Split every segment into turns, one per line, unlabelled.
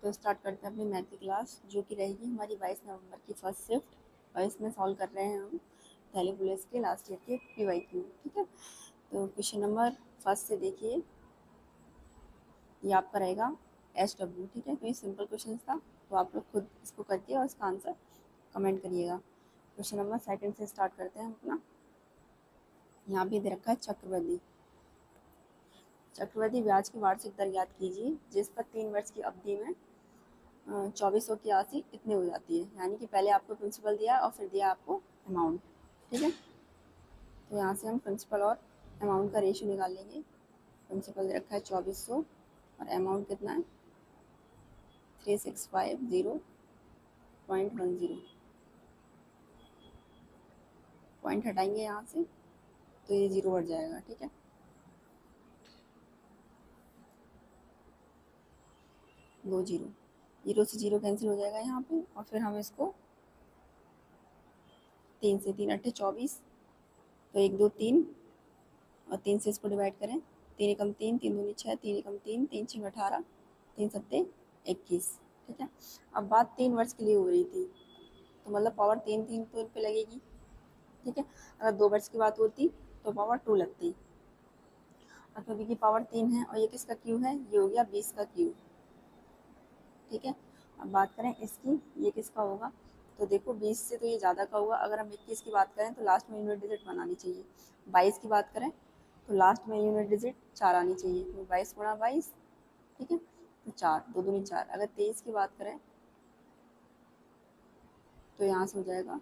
तो स्टार्ट करते हैं अपनी मैथ की क्लास, जो कि रहेगी हमारी 22 नवंबर की फर्स्ट शिफ्ट। और इसमें सॉल्व कर रहे हैं हम दिल्ली पुलिस के लास्ट ईयर के PYQ। ठीक है, तो क्वेश्चन नंबर फर्स्ट से देखिए, ये आपका रहेगा SW। ठीक है, तो ये सिंपल क्वेश्चन था, तो आप लोग खुद इसको करके और इसका आंसर कमेंट करिएगा। क्वेश्चन नंबर सेकंड से स्टार्ट करते हैं अपना। यहाँ पे दे रखा है चक्रवृद्धि। चक्रवृद्धि ब्याज की वार्षिक दर ज्ञात कीजिए जिस पर 3 वर्ष की अवधि में 2400 की राशि इतनी हो जाती है। यानी कि पहले आपको प्रिंसिपल दिया और फिर दिया आपको अमाउंट। ठीक है, तो यहाँ से हम प्रिंसिपल और अमाउंट का रेशियो निकाल लेंगे। प्रिंसिपल दे रखा है 2400 और अमाउंट कितना है 3650.10। पॉइंट हटाएंगे यहाँ से तो ये 0 बढ़ जाएगा। ठीक है, दो जीरो, जीरो से जीरो कैंसिल हो जाएगा यहाँ पे। और फिर हम इसको 3 से 3 अट्ठे 24, तो 1 2 3 और 3 से इसको डिवाइड करें। 3 एकम 3, 3 दूनी 6, 3 एकम 3, 3 छः 18, 3 सत्ते 21। ठीक है, अब बात 3 वर्ष के लिए हो रही थी, तो मतलब पावर 3 3 तो इन पे लगेगी। ठीक है, अगर 2 वर्ष की बात होती तो पावर 2 लगती। और क्योंकि की पावर 3 है और ये किसका क्यू है, ये हो गया 20 का क्यू। ठीक है, अब बात करें इसकी, ये किसका होगा, तो देखो 20 से तो ये ज़्यादा का होगा। अगर हम 21 की बात करें तो लास्ट में यूनिट डिजिट बनानी चाहिए। 22 की बात करें तो लास्ट में यूनिट डिजिट 4 आनी चाहिए, तो 22 गुणा 22। ठीक है, तो 4, दो दूनी 4। अगर 23 की बात करें तो यहाँ से हो जाएगा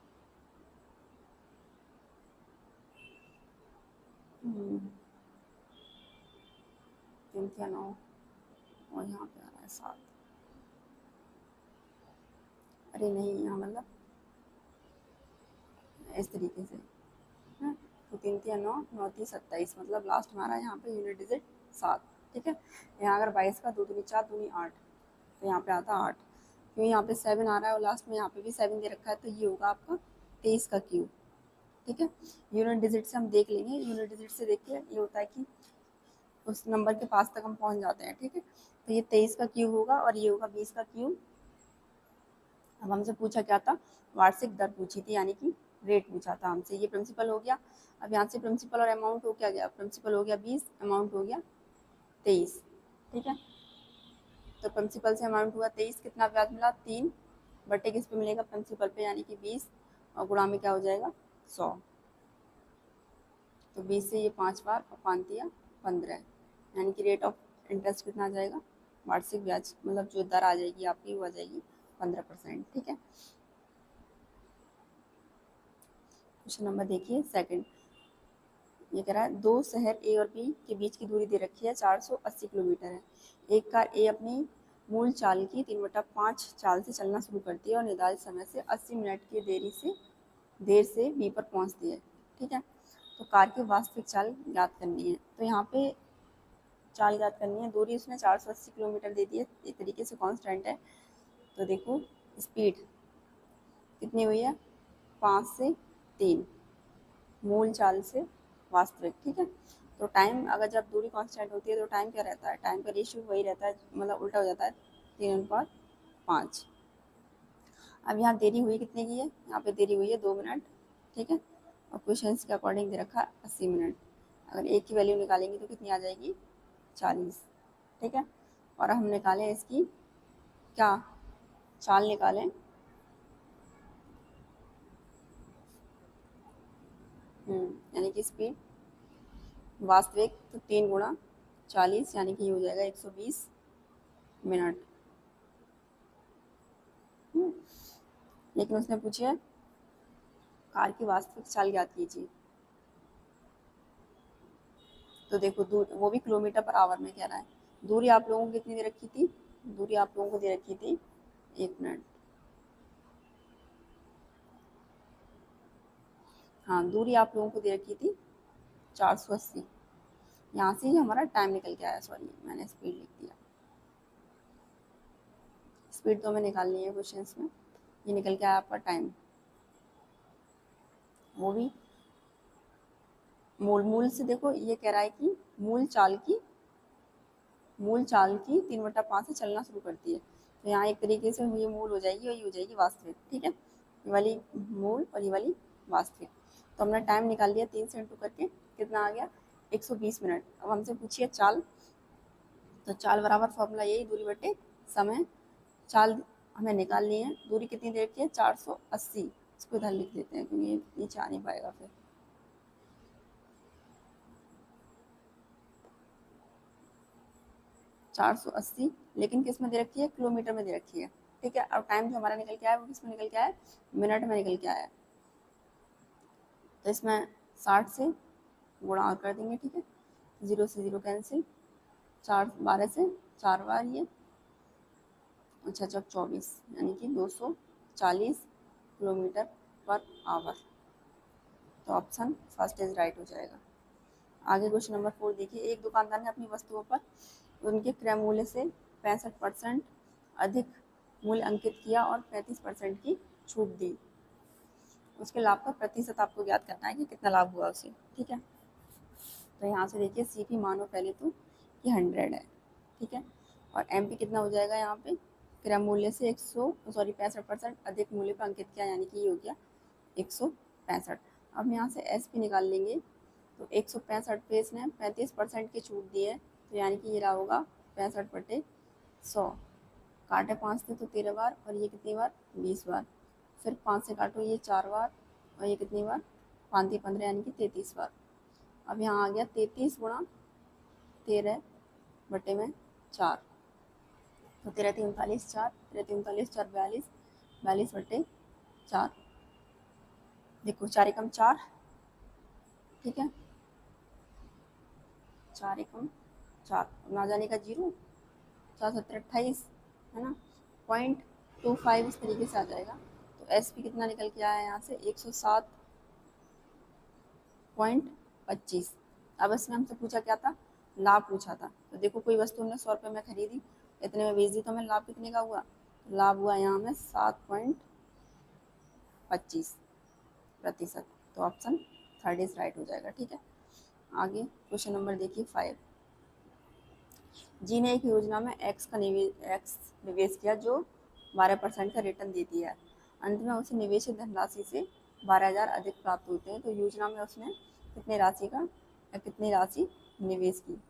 3 या 9 और यहाँ पे आ रहा है 7। अरे नहीं, यहाँ मतलब इस तरीके से है, तो 3 या 9, 9 3 27, मतलब लास्ट में आ रहा है यहाँ पे यूनिट डिजिट 7। ठीक है, यहाँ अगर 22 का 2 दूनी 4 दूनी 8, तो यहाँ पे आता 8। क्यों यहाँ पे 7 आ रहा है और लास्ट में यहाँ पे भी 7 दे रखा है, तो ये होगा आपका 23 का क्यू। ठीक है, यूनिट डिजिट से हम देख लेंगे। यूनिट डिजिट से देख के ये होता है कि उस नंबर के पास तक हम पहुँच जाते हैं। ठीक है, तो ये 23 का क्यू होगा और ये होगा 20 का क्यू। अब हमसे पूछा क्या था, वार्षिक दर पूछी थी, यानी कि रेट पूछा था हमसे। ये प्रिंसिपल हो गया। अब यहाँ से प्रिंसिपल और अमाउंट हो क्या गया, प्रिंसिपल हो गया 20, अमाउंट हो गया 23। ठीक है, तो प्रिंसिपल से अमाउंट हुआ 23, कितना ब्याज मिला 3, बटे किस पे मिलेगा, प्रिंसिपल पे, यानी कि 20, और गुणा में क्या हो जाएगा 100। तो 20 से ये 5 बार और 5 दिया 15, यानी कि रेट ऑफ इंटरेस्ट कितना आ जाएगा, वार्षिक ब्याज मतलब जो दर आ जाएगी आपकी वो आ जाएगी 15%। ठीक है, क्वेश्चन नंबर देखिए सेकंड। ये कह रहा है दो शहर ए और बी के बीच की दूरी दे रखी है 480 किलोमीटर है। एक कार ए अपनी मूल चाल की 3/5 चाल से चलना शुरू करती है और निर्धारित समय से 80 मिनट की देर से बी पर पहुंचती है। ठीक है, तो कार की वास्तविक चाल ज्ञात करनी है। तो यहाँ पे चाल ज्ञात करनी है, दूरी उसने 480 किलोमीटर दे दी है, एक तरीके से कांस्टेंट है। तो देखो स्पीड कितनी हुई है 5 से 3, मूल चाल से वास्तविक। ठीक है, तो टाइम अगर जब दूरी कांस्टेंट होती है तो टाइम क्या रहता है, टाइम का रेशियो वही रहता है, मतलब उल्टा हो जाता है 3/5। अब यहाँ देरी हुई कितने की है, यहाँ पे देरी हुई है 2 मिनट। ठीक है, और क्वेश्चन के अकॉर्डिंग दे रखा है 80 मिनट। अगर एक की वैल्यू निकालेंगे तो कितनी आ जाएगी 40। ठीक है, और हम निकालें इसकी क्या चाल निकालें, यानी कि स्पीड वास्तविक, तो 3 गुणा 40, यानी कि ये हो जाएगा 120 मिनट। लेकिन उसने पूछा है कार की वास्तविक चाल ज्ञात कीजिए। तो देखो दूर, वो भी किलोमीटर पर आवर में कह रहा है। दूरी आप लोगों को कितनी दे रखी थी, दूरी आप लोगों को दे रखी थी 1 मिनट। हाँ, दूरी आप लोगों को दे रखी थी 480। यहाँ से ही हमारा टाइम निकल के आया, सॉरी मैंने स्पीड लिख दिया। स्पीड तो हमें निकालनी है क्वेश्चन में, ये निकल के आया आपका टाइम। वो भी मूल से देखो, ये कह रहा है कि मूल चाल की 3/5 से चलना शुरू करती है। तो यहाँ एक तरीके से ये मूल हो जाएगी और ये हो जाएगी वास्तविक, ठीक है, ये वाली मूल और ये वाली वास्तविक। तो हमने टाइम निकाल लिया 3 से इंटू करके, कितना आ गया 120 मिनट। अब हमसे पूछिए चाल, तो चाल बराबर फॉर्मूला यही, दूरी बटे समय। चाल हमें निकालनी है, दूरी कितनी देर की है 480, इसको इधर लिख देते हैं क्योंकि नीचे आ नहीं पाएगा फिर। 480 लेकिन किस में दे रखी है, किलोमीटर में दे रखी है, ठीक है। अब टाइम जो हमारा निकल के आया वो किस में निकल के आया, मिनट में निकल के आया। तो इसमें 60 से गुणा और कर देंगे, ठीक है, 0 से 0 कैंसिल, 4 12 से 4 बार ये, अच्छा 24, यानी कि 240 किलोमीटर पर आवर। तो ऑप्शन फर्स्ट इज राइट हो जाएगा। आगे क्वेश्चन नंबर 4 देखिए, एक दुकानदार ने अपनी वस्तुओं पर उनके क्रय मूल्य से 65% अधिक मूल्य अंकित किया और 35% की छूट दी। उसके लाभ का प्रतिशत आपको ज्ञात करना है कि कितना लाभ हुआ उसे, ठीक है। तो यहाँ से देखिए सी पी मानो पहले तो कि 100 है, ठीक है, और एम पी कितना हो जाएगा, यहाँ पे क्रय मूल्य से 65% अधिक मूल्य पर अंकित किया, यानी कि ये हो गया 165। अब यहाँ से एस पी निकाल लेंगे, तो 165 पे इसने 35% की छूट दी है, तो यानी कि ये रहा होगा 65/100। काटे 5 से तो 13 बार, और ये कितनी बार 20 बार, फिर 5 से काटो ये 4 बार, और ये कितनी बार 5 15 यानी कि 33 बार। अब यहाँ आ गया 33 गुणा 13/4, तो 13 3 39, 4 13 3 39, 4 42, 42/4, देखो 4 एकम 4, ठीक है, 4 एकम 4, ना जाने का 0, 4 7 28, है ना, 0.25 इस तरीके से आ जाएगा। तो एस पी कितना निकल के आया यहाँ से 107.25। अब इसमें हमसे पूछा क्या था, लाभ पूछा था। तो देखो कोई वस्तु हमने 100 रुपये में खरीदी, इतने में बेच दी, तो हमें लाभ कितने का हुआ, लाभ हुआ यहाँ में 7.25%। तो ऑप्शन थर्ड इज राइट हो जाएगा, ठीक है। आगे क्वेश्चन नंबर देखिए 5। जी ने एक योजना में एक्स निवेश किया जो 12% का रिटर्न देती है। अंत में उसे निवेशित धनराशि से 12,000 अधिक प्राप्त होते हैं। तो योजना में उसने कितनी राशि निवेश की।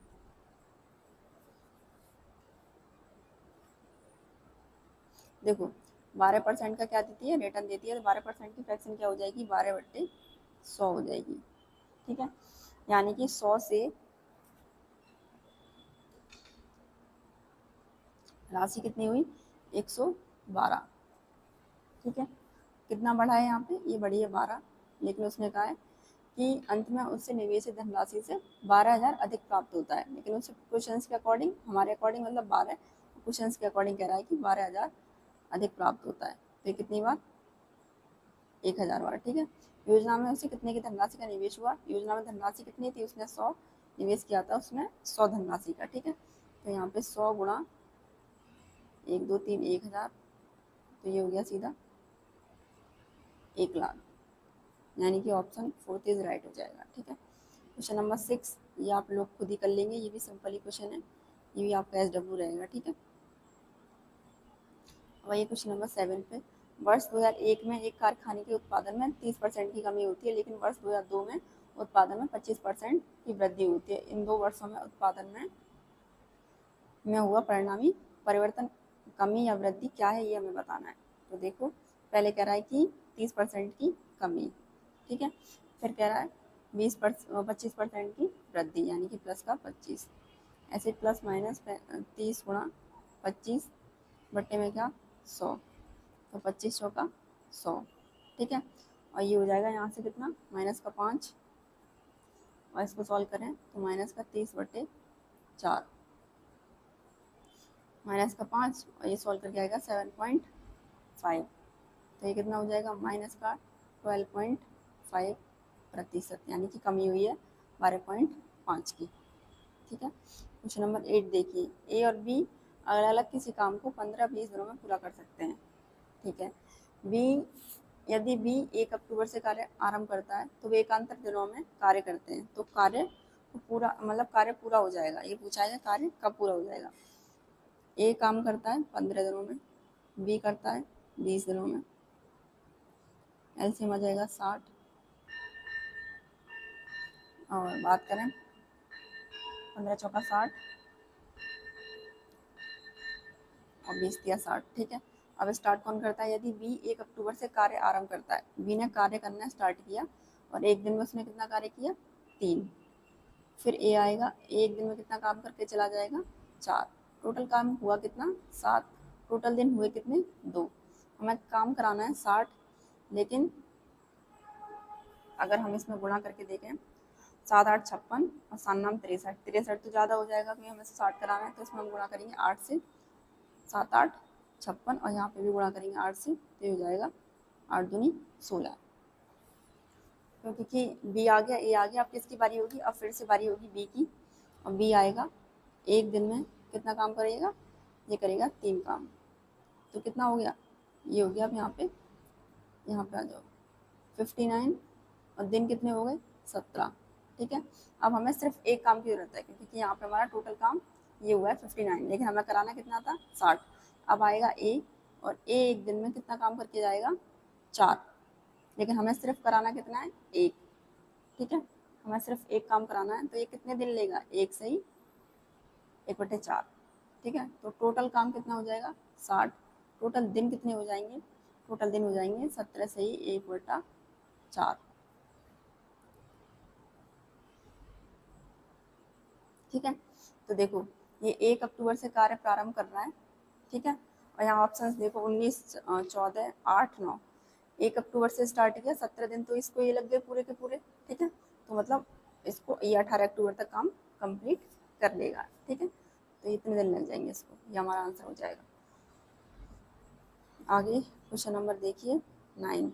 देखो 12% का क्या देती है, रिटर्न देती है, तो 12% की फ्रैक्शन क्या हो जाएगी, 12/100 हो जाएगी, ठीक है। यानी कि 100 से राशि कितनी हुई 112, ठीक है। कितना बढ़ा है यहाँ पे, ये बढ़ी है 12, लेकिन उसने कहा है कि अंत में उससे निवेशित धनराशि से 12,000 अधिक प्राप्त होता है, लेकिन उससे क्वेश्चंस के अकॉर्डिंग, हमारे अकॉर्डिंग मतलब 12, क्वेश्चंस के अकॉर्डिंग कह रहा है कि 12,000 अधिक प्राप्त होता है। तो कितनी बार, 1,000 बार, ठीक है। योजना में उसे कितने की धनराशि का निवेश हुआ, योजना में धनराशि कितनी थी, उसने 100 निवेश किया था, उसमें 100 धनराशि का, ठीक है। तो यहाँ पे 100 गुणा 1 2 3 1,000, तो ये हो गया सीधा 1,00,000, यानी कि ऑप्शन फोर्थ इज राइट हो जाएगा, ठीक है। क्वेश्चन नंबर 6, ये आप लोग खुद ही कर लेंगे, ये भी सिंपल ही क्वेश्चन है, ये भी आपका SW रहेगा, ठीक है। वही क्वेश्चन नंबर 7 पे, वर्ष 2001 में एक कारखाने के उत्पादन में 30% की कमी होती है, लेकिन वर्ष 2002 में उत्पादन में 25% की वृद्धि होती है। इन 2 वर्षों में उत्पादन में हुआ परिणामी परिवर्तन, कमी या वृद्धि क्या है, ये हमें बताना है। तो देखो पहले कह रहा है कि 30% की कमी, ठीक है, फिर कह रहा है 25% की वृद्धि, यानी कि प्लस का 25, ऐसे प्लस माइनस 30 गुणा 25 बट्टे में क्या 100, तो 25 का 100, ठीक है। और ये हो जाएगा यहाँ से कितना -5, और इसको सॉल्व करें तो -30/4, -5, और ये सॉल्व करके आएगा 7.5, तो ये कितना हो जाएगा -12.5%, यानी कि कमी हुई है 12.5 की, ठीक है। क्वेश्चन नंबर 8 देखिए, ए और बी अलग अलग किसी काम को 15-20 दिनों में पूरा कर सकते हैं, ठीक है। यदि बी 1 अक्टूबर से कार्य आरंभ करता है तो वे एकांतर दिनों में कार्य करते हैं, तो कार्य पूरा हो जाएगा, ये पूछा है कार्य कब पूरा हो जाएगा। ए काम करता है 15 दिनों में, बी करता है 20 दिनों में, एलसीएम आ जाएगा 60। और बात करें 15 चौका 60 और 20 दिया 60, ठीक है। अब स्टार्ट कौन करता है? यदि बी 1 अक्टूबर से कार्य आरंभ करता है, बी ने कार्य करना स्टार्ट किया और एक दिन में उसने कितना कार्य किया? 3। फिर ए आएगा, एक दिन में कितना काम करके चला जाएगा? 4। टोटल काम हुआ कितना? 7। टोटल दिन हुए कितने? 2। हमें काम कराना है 60, लेकिन अगर हम इसमें गुणा करके देखें 7 8 56 और 7 नाम 63, 63 तो ज़्यादा हो जाएगा क्योंकि हमें 60 कराना है, तो इसमें हम गुणा करेंगे 8 से, 7 8 56 और यहाँ पे भी गुणा करेंगे 8 से, तो ये हो जाएगा 8 दूनी 16। क्योंकि बी आ गया, ए आ गया, अब किसकी बारी होगी? अब फिर से बारी होगी बी की। और बी आएगा, एक दिन में कितना काम करेगा? ये करेगा 3 काम। तो कितना हो गया? ये हो गया। अब यहाँ पे आ जाओ 59 और दिन कितने हो गए? 17, ठीक है। अब हमें सिर्फ एक काम की जरूरत है क्योंकि यहाँ पे हमारा टोटल काम ये हुआ है 59, लेकिन हमें कराना कितना था? 60। अब आएगा ए, और ए एक दिन में कितना काम करके जाएगा? 4, लेकिन हमें सिर्फ कराना कितना है? 1, ठीक है। हमें सिर्फ एक काम कराना है, तो ये कितने दिन लेगा? 1 सही 1/4, ठीक है। तो टोटल काम कितना हो जाएगा? 60। टोटल दिन कितने हो जाएंगे? टोटल दिन हो जाएंगे 17 सही 1/4, ठीक है। तो देखो ये 1 अक्टूबर से कार्य प्रारंभ कर रहा है, ठीक है। और यहाँ ऑप्शंस देखो 19 14 8 9, 1 अक्टूबर से स्टार्ट किया, 17 दिन तो इसको ये लग गए पूरे के पूरे, ठीक है। तो मतलब इसको ये 18 अक्टूबर तक काम कंप्लीट कर लेगा, ठीक है। तो इतने दिन लग जाएंगे इसको, ये हमारा आंसर हो जाएगा। आगे क्वेश्चन नंबर देखिए 9।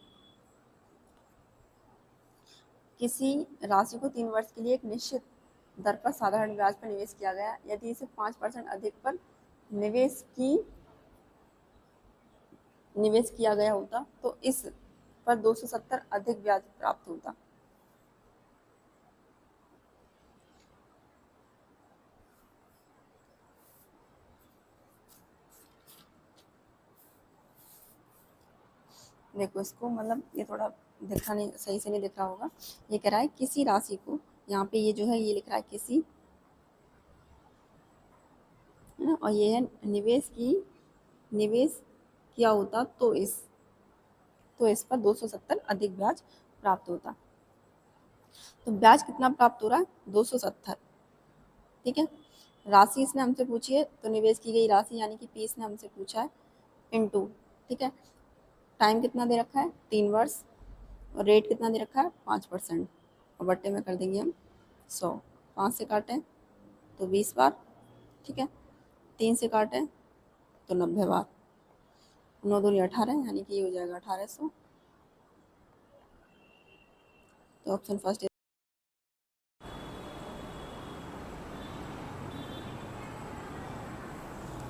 किसी राशि को 3 वर्ष के लिए एक निश्चित दर पर साधारण ब्याज पर निवेश किया गया, यदि इसे 5% अधिक पर निवेश किया गया होता तो इस पर 270 अधिक ब्याज प्राप्त होता। देखो इसको मतलब ये थोड़ा देखा नहीं, सही से नहीं दिख रहा होगा। ये कह रहा है किसी राशि को, यहाँ पे ये जो है ये लिख रहा है किसी, है ना, और ये है निवेश किया होता तो इस पर 270 अधिक ब्याज प्राप्त होता। तो ब्याज कितना प्राप्त हो रहा है? 270, ठीक है। राशि इसने हमसे पूछी है, तो निवेश की गई राशि यानी कि पी इसने हमसे पूछा है, इनटू, ठीक है। टाइम कितना दे रखा है? 3 वर्ष, और रेट कितना दे रखा है? 5%, और बट्टे में कर देंगे हम 100। 5 से काटें तो 20 बार, ठीक है। 3 से काटें तो 90 बार, 9 दूनी 18, यानी कि ये हो जाएगा 1800। तो ऑप्शन फर्स्ट।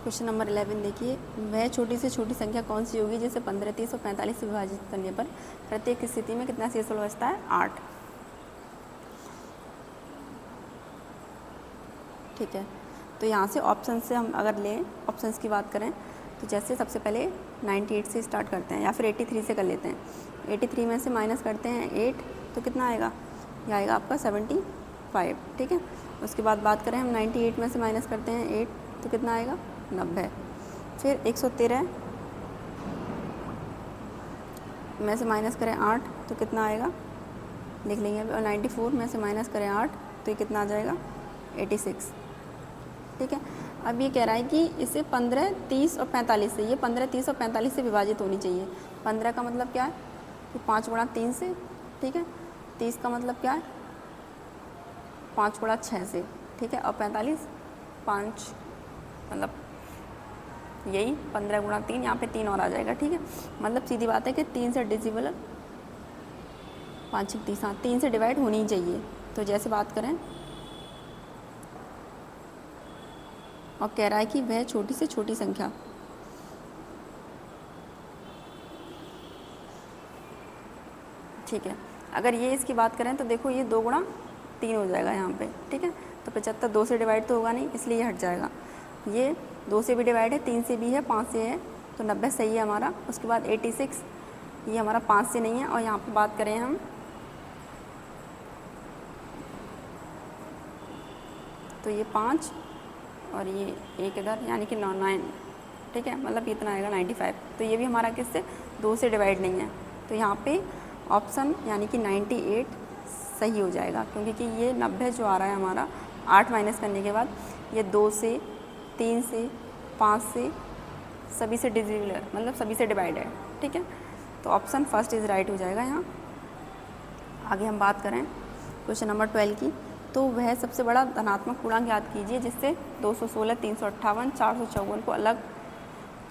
क्वेश्चन नंबर 11 देखिए, वह छोटी से छोटी संख्या कौन सी होगी जिसे 15, 30 और 45 से विभाजित करने पर प्रत्येक स्थिति में कितना शेषफल बचता है? 8, ठीक है। तो यहाँ से ऑप्शन से हम अगर लें, ऑप्शंस की बात करें तो जैसे सबसे पहले 98 से स्टार्ट करते हैं या फिर 83 से कर लेते हैं। 83 में से माइनस करते हैं 8, तो कितना आएगा? ये आएगा आपका 75, ठीक है। उसके बाद बात करें हम 98 में से माइनस करते हैं 8, तो कितना आएगा? 90। फिर 113 में से माइनस करें 8, तो कितना आएगा? लिख लेंगे अभी। और 94 में से माइनस करें 8, तो ये कितना आ जाएगा? 86, ठीक है। अब ये कह रहा है कि इसे 15, 30 और 45 से, ये 15, 30 और 45 से विभाजित होनी चाहिए। 15 का मतलब क्या है? कि 5 गुणा 3 से, ठीक है। 30 का मतलब क्या है? 5 गुणा 6 से, ठीक है। और 45 5, मतलब यही 15 गुणा 3, यहाँ पे 3 और आ जाएगा, ठीक है। मतलब सीधी बात है कि 3 से डिजिबल 5 6 30, हाँ 3 से डिवाइड होनी ही चाहिए। तो जैसे बात करें, और कह रहा है कि वह छोटी से छोटी संख्या, ठीक है। अगर ये इसकी बात करें तो देखो ये 2 गुणा 3 हो जाएगा यहाँ पे, ठीक है। तो 75 2 से डिवाइड तो होगा नहीं, इसलिए ये हट जाएगा। ये 2 से भी डिवाइड है, 3 से भी है, 5 से है, तो 90 सही है हमारा। उसके बाद 86 ये हमारा 5 से नहीं है। और यहाँ पे बात करें हम तो ये 5 और ये 1 इधर, यानी कि 9, ठीक है, मतलब इतना आएगा 95। तो ये भी हमारा किससे 2 से डिवाइड नहीं है, तो यहाँ पे ऑप्शन यानी कि 98 सही हो जाएगा, क्योंकि कि ये 90 जो आ रहा है हमारा 8 माइनस करने के बाद, ये 2 से, 3 से, 5 से, सभी से डिविजिबल, मतलब सभी से डिवाइड है, ठीक है। तो ऑप्शन फर्स्ट इज़ राइट हो जाएगा यहाँ। आगे हम बात करें क्वेश्चन नंबर 12 की, तो वह सबसे बड़ा धनात्मक पूर्णांक याद कीजिए जिससे 216, 358,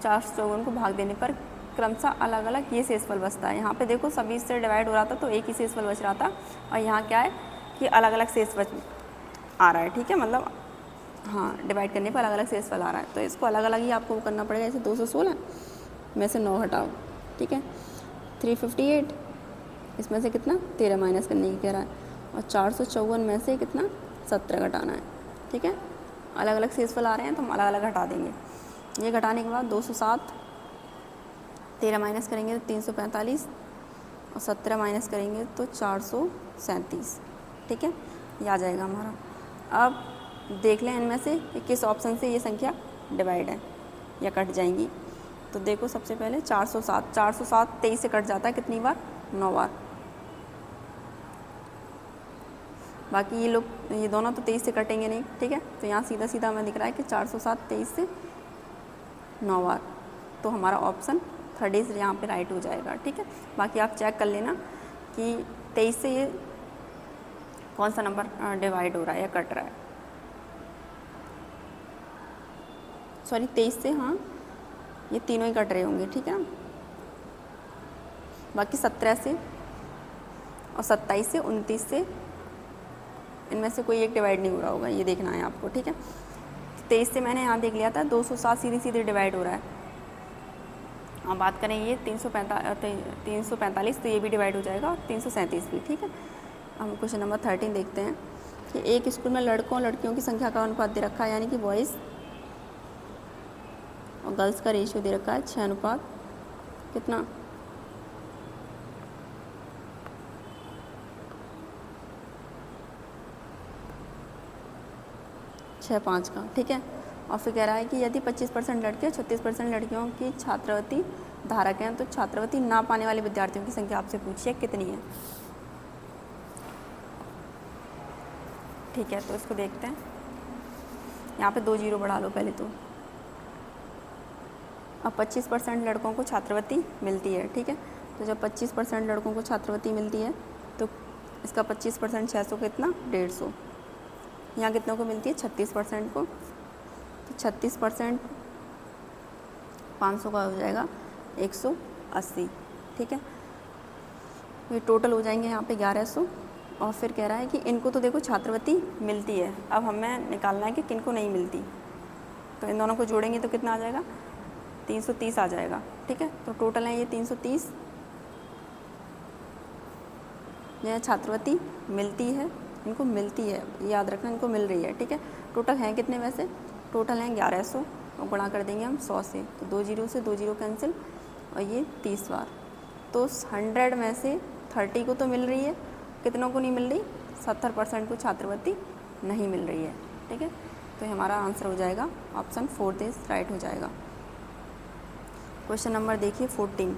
454 को भाग देने पर क्रमशः अलग अलग ये शेषफल बचता है। यहाँ पे देखो सभी से डिवाइड हो रहा था तो एक ही शेषफल बच रहा था, और यहाँ क्या है कि अलग अलग शेषफल आ रहा है, ठीक है, मतलब हाँ डिवाइड करने पर अलग अलग शेषफल आ रहा है, तो इसको अलग अलग ही आपको करना पड़ेगा। जैसे 216 में से 9 हटाओ, ठीक है, 358 इसमें से कितना 13 माइनस करने की कह रहा है, और 454 में से कितना 17 घटाना है, ठीक है। अलग अलग शेषफल आ रहे हैं तो हम अलग अलग घटा देंगे। ये घटाने के बाद 207, 13 माइनस करेंगे तो 345, और 17 माइनस करेंगे तो 437, ठीक है, ये आ जाएगा हमारा। अब देख लें इनमें से किस ऑप्शन से ये संख्या डिवाइड है या कट जाएंगी। तो देखो सबसे पहले 407, 23 से कट जाता है कितनी बार, 9 बार। बाकी ये दोनों तो 23 से कटेंगे नहीं, ठीक है, तो यहाँ सीधा सीधा हमें दिख रहा है कि 407 23 से 9 बार, तो हमारा ऑप्शन थर्ड इज यहाँ पे राइट हो जाएगा, ठीक है। बाकी आप चेक कर लेना कि 23 से ये कौन सा नंबर डिवाइड हो रहा है या कट रहा है। सॉरी 23 से, हाँ ये तीनों ही कट रहे होंगे, ठीक है। बाकी 17 से और 27 से, 29 से, इनमें से कोई एक डिवाइड नहीं हो रहा होगा, ये देखना है आपको, ठीक है। 23 से मैंने यहाँ देख लिया था 207 सीधी सीधे डिवाइड हो रहा है। अब बात करें ये 345 तो ये भी डिवाइड हो जाएगा, और 337 भी, ठीक है। हम क्वेश्चन नंबर 13 देखते हैं कि एक स्कूल में लड़कों और लड़कियों की संख्या का अनुपात दे रखा है, यानी कि बॉयज़ और गर्ल्स का रेशियो दे रखा है 6 अनुपात कितना 6:5 का, ठीक है। और फिर कह रहा है कि यदि 25% लड़के 36% लड़कियों की छात्रवृत्ति धारक हैं तो छात्रवृत्ति ना पाने वाले विद्यार्थियों की संख्या आपसे पूछिए कितनी है, ठीक है। तो इसको देखते हैं, यहाँ पे 2 जीरो बढ़ा लो पहले तो। अब 25% लड़कों को छात्रवृत्ति मिलती है, ठीक है। तो जब 25% लड़कों को छात्रवृत्ति मिलती है तो इसका 25% 600 कितना 150, यहाँ कितनों को मिलती है 36% को, तो 36% 500 का हो जाएगा 180, ठीक है। ये टोटल हो जाएंगे यहाँ पे 1100। और फिर कह रहा है कि इनको तो देखो छात्रवृत्ति मिलती है, अब हमें निकालना है कि किनको नहीं मिलती, तो इन दोनों को जोड़ेंगे तो कितना आ जाएगा 330 आ जाएगा, ठीक है। तो टोटल है ये 330, यह छात्रवृत्ति मिलती है, इनको मिलती है, याद रखना इनको मिल रही है, ठीक है। टोटल हैं कितने वैसे, टोटल हैं 1100, और गुणा कर देंगे हम 100 से, तो 2 जीरो से 2 जीरो कैंसिल, और ये 30 बार, तो 100 में से 30 को तो मिल रही है, कितनों को नहीं मिल रही 70% को छात्रवृत्ति नहीं मिल रही है, ठीक है। तो हमारा आंसर हो जाएगा ऑप्शन 4 इज राइट हो जाएगा। क्वेश्चन नंबर देखिए 14,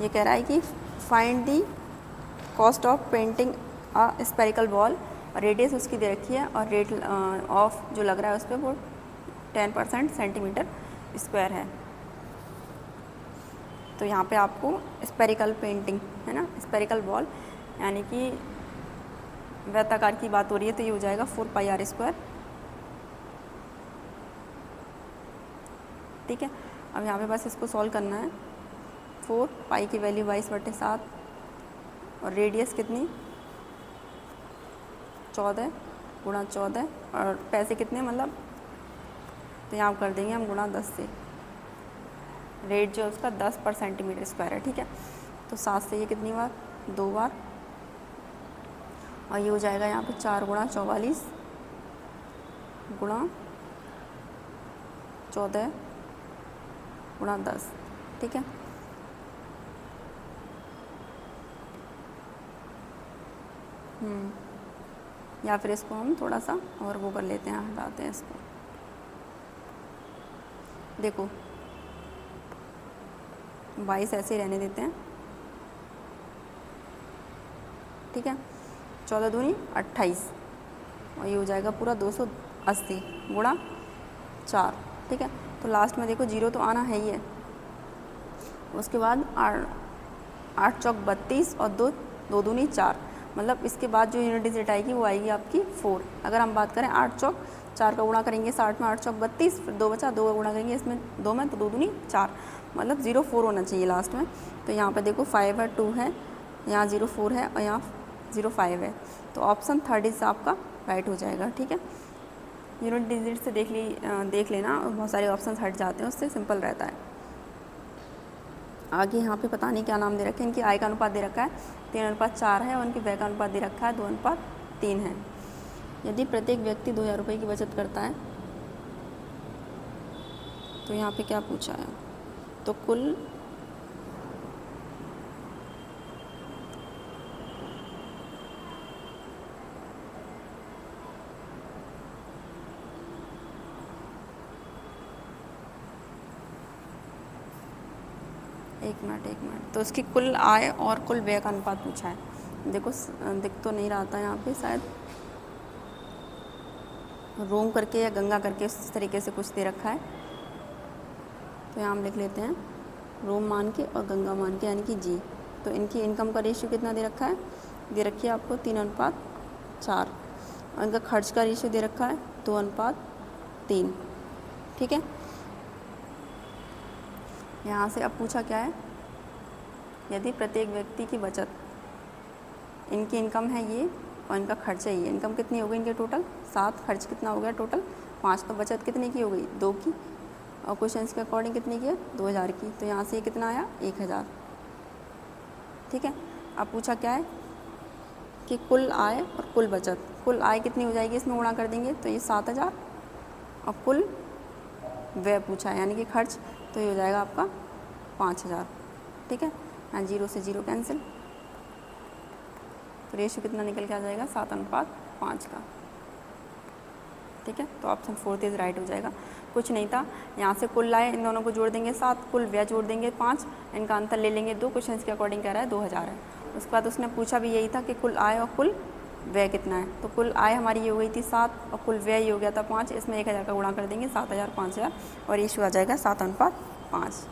ये कह रहा है कि find the cost of painting a spherical ball, radius उसकी दे रखी है, और रेट ऑफ जो लग रहा है उस पर वो 10% सेंटीमीटर स्क्वायर है। तो यहाँ पे आपको स्पेरिकल पेंटिंग है ना, स्पेरिकल बॉल यानी कि वृत्ताकार की बात हो रही है, तो ये हो जाएगा 4πr², ठीक है। अब यहाँ पे बस इसको सॉल्व करना है, 4π की वैल्यू 22/7, और रेडियस कितनी 14 गुणा 14, और पैसे कितने मतलब, तो यहाँ कर देंगे हम गुणा 10 से, रेट जो है उसका 10/सेंटीमीटर² है, ठीक है। तो 7 से ये कितनी बार 2 बार, और ये हो जाएगा यहाँ पे 4 गुणा 44 गुणा 14 गुणा 10, ठीक है। या फिर इसको हम थोड़ा सा और वो कर लेते हैं, हटाते हैं इसको। देखो 22 ऐसे ही रहने देते हैं, ठीक है। 14 दूनी 28 और ये हो जाएगा पूरा 280 गुणा 4, ठीक है। तो लास्ट में देखो 0 तो आना है ही है। उसके बाद 8 चौक 32 और 2 दूनी 4, मतलब इसके बाद जो यूनिट डिजिट आएगी वो आएगी आपकी 4। अगर हम बात करें 8 चौक 4 का गुणा करेंगे 60 में, 8 चौक 32, फिर 2 बचा, 2 का गुणा करेंगे इसमें 2 में, तो 2 दूनी 4, मतलब 04 होना चाहिए लास्ट में। तो यहाँ पे देखो 5 है, 2 है, यहाँ 04 है और यहाँ 05 है, तो ऑप्शन 30 आपका राइट हो जाएगा, ठीक है। यूनिट डिजिट से देख लेना, बहुत सारे ऑप्शन हट जाते हैं, उससे सिंपल रहता है। आगे यहाँ पे पता नहीं क्या नाम दे रखा है, इनकी आय का अनुपात दे रखा है 3:4 है और इनकी व्यय का अनुपात दे रखा है 2:3 है। यदि प्रत्येक व्यक्ति 2000 रुपये की बचत करता है, तो यहाँ पे क्या पूछा है, तो कुल एक मिनट, तो इसकी कुल आय और कुल व्यय का अनुपात पूछा है। देखो दिख तो नहीं रहा था यहाँ पे, शायद रोम करके या गंगा करके इस तरीके से कुछ दे रखा है, तो यहाँ हम लिख लेते हैं रोम मान के और गंगा मान के, यानी कि जी। तो इनकी इनकम का रेशियो कितना दे रखा है, दे रखी है आपको 3:4, और इनका खर्च का रेशियो दे रखा है 2:3, ठीक है। यहाँ से अब पूछा क्या है, यदि प्रत्येक व्यक्ति की बचत, इनकी इनकम है ये और इनका खर्च है ये, इनकम कितनी हो गई इनके टोटल 7, खर्च कितना हो गया टोटल 5, तो बचत कितने की हो गई 2 की, और क्वेश्चन के अकॉर्डिंग कितनी की है 2000 की, तो यहाँ से ये कितना आया 1000, ठीक है। अब पूछा क्या है कि कुल आय और कुल बचत, कुल आय कितनी हो जाएगी, इसमें गुणा कर देंगे तो ये 7000, और कुल व्यय पूछा है यानी कि खर्च, तो ये हो जाएगा आपका 5000, ठीक है। यहाँ 0 से 0 कैंसिल, तो रेशियो कितना निकल के आ जाएगा 7:5 का, ठीक है। तो ऑप्शन 4 राइट हो जाएगा। कुछ नहीं था, यहाँ से कुल आय इन दोनों को जोड़ देंगे 7, कुल व्यय जोड़ देंगे 5, इनका अंतर ले लेंगे 2, क्वेश्चन के अकॉर्डिंग कह रहा है 2000 है। उसके बाद उसने पूछा भी यही था कि कुल आय और कुल व्यय कितना है, तो कुल आय हमारी ये हो गई थी 7 और कुल व्यय ये हो गया था 5, इसमें 1000 का गुणा कर देंगे 7000 5000 और रेशियो आ जाएगा 7:5।